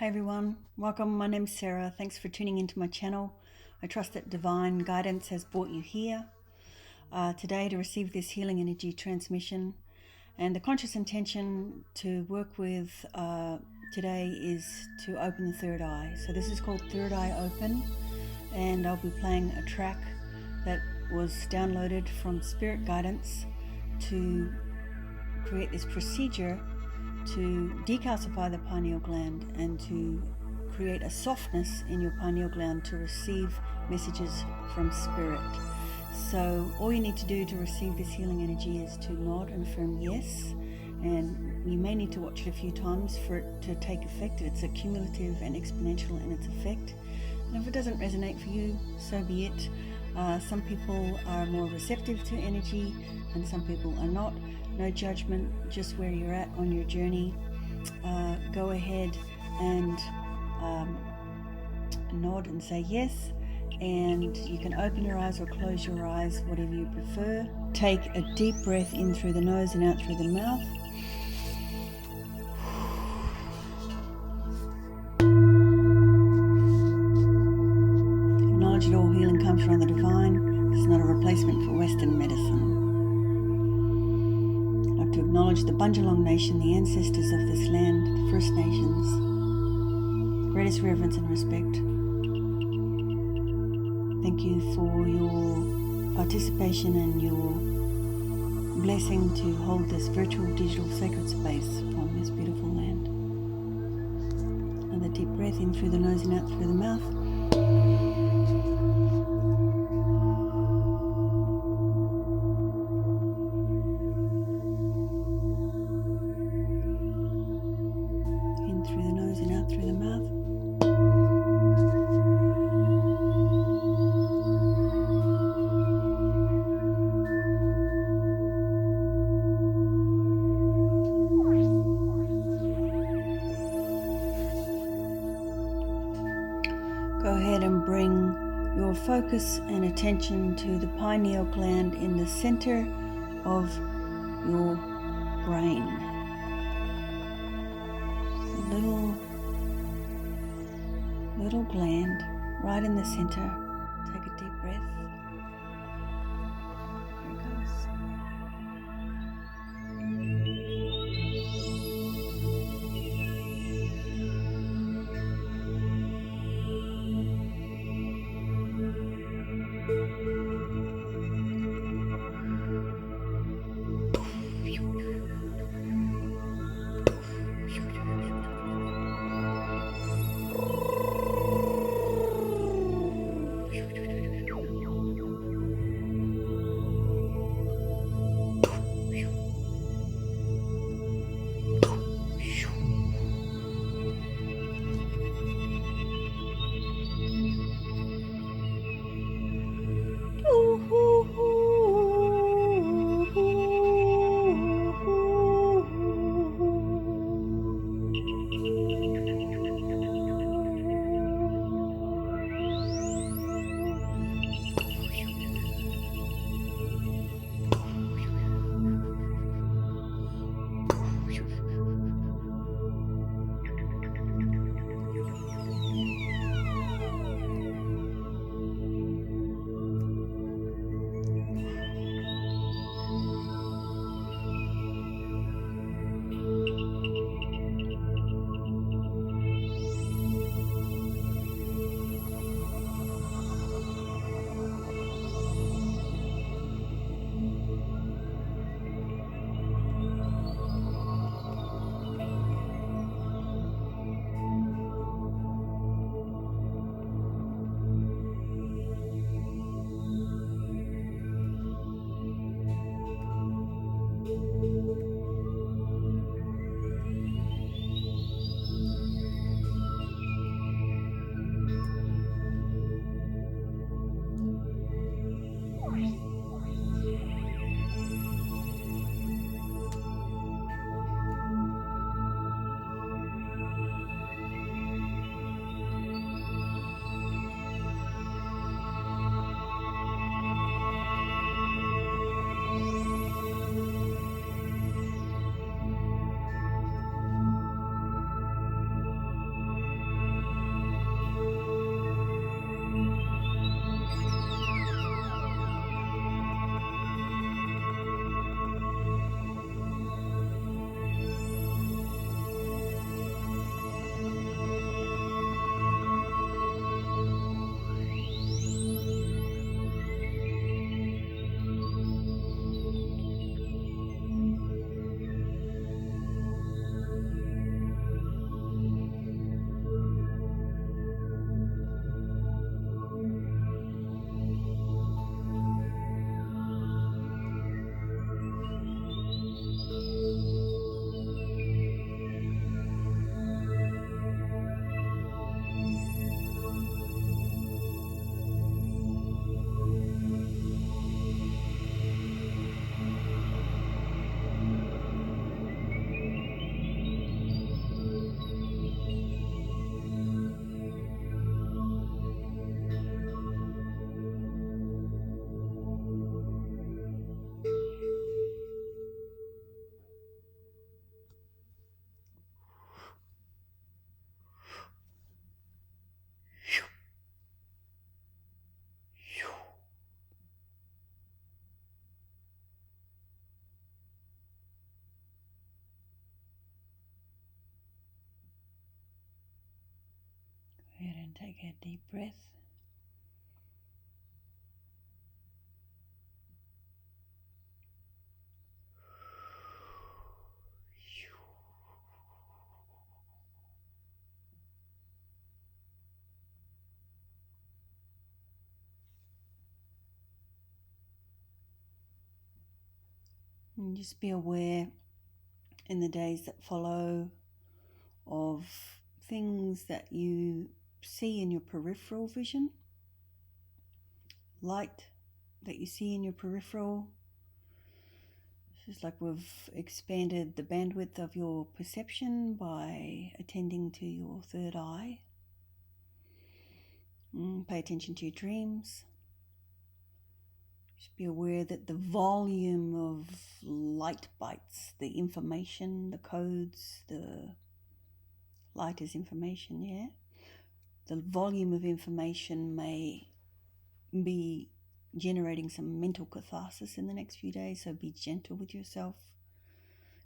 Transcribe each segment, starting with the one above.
Hi everyone, welcome. My name's Sarah. Thanks for tuning into my channel. I trust that divine guidance has brought you here today to receive this healing energy transmission. And the conscious intention to work with today is to open the third eye. So this is called Third Eye Open, and I'll be playing a track that was downloaded from Spirit Guidance to create this procedure to decalcify the pineal gland and to create a softness in your pineal gland to receive messages from spirit. So all you need to do to receive this healing energy is to nod and affirm yes, and you may need to watch it a few times for it to take effect. It's accumulative and exponential in its effect, and if it doesn't resonate for you, so be it. Some people are more receptive to energy and some people are not. No judgment, just where you're at on your journey. Go ahead and nod and say yes, and you can open your eyes or close your eyes, whatever you prefer. Take a deep breath in through the nose and out through the mouth. Acknowledge that all healing comes from the divine. It's not a replacement for Western medicine. To acknowledge the Bunjalong Nation, the ancestors of this land, the First Nations. Greatest reverence and respect. Thank you for your participation and your blessing to hold this virtual digital sacred space on this beautiful land. Another deep breath in through the nose and out through the mouth. Through the nose and out through the mouth. Go ahead and bring your focus and attention to the pineal gland in the center of your brain. Little gland right in the center. Take a deep breath. Here it goes. Go ahead and take a deep breath. And just be aware in the days that follow of things that you see in your peripheral vision, light that you see in your peripheral. It's just like we've expanded the bandwidth of your perception by attending to your third eye. Pay attention to your dreams. Just be aware that the volume of light bites, the information, the codes, the light is information, yeah? The volume of information may be generating some mental catharsis in the next few days, so be gentle with yourself.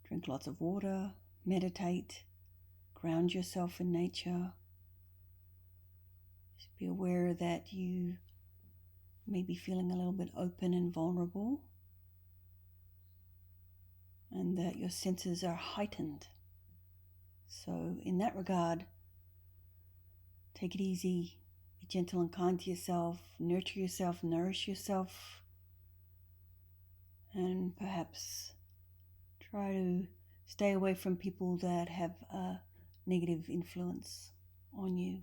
Drink lots of water, meditate, ground yourself in nature. Just be aware that you may be feeling a little bit open and vulnerable, and that your senses are heightened. So in that regard, take it easy, be gentle and kind to yourself, nurture yourself, nourish yourself, and perhaps try to stay away from people that have a negative influence on you.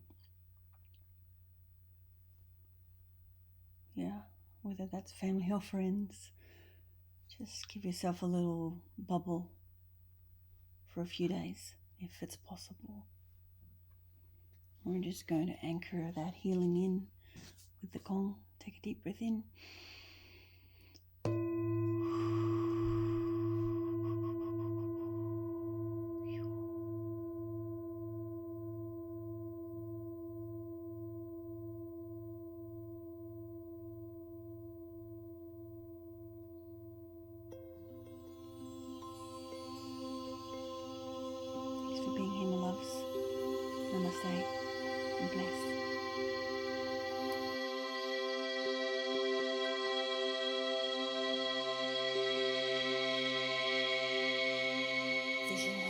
Yeah, whether that's family or friends. Just give yourself a little bubble for a few days, if it's possible. We're just going to anchor that healing in with the gong. Take a deep breath in. Thanks for being here, my loves. Namaste and bless. Vision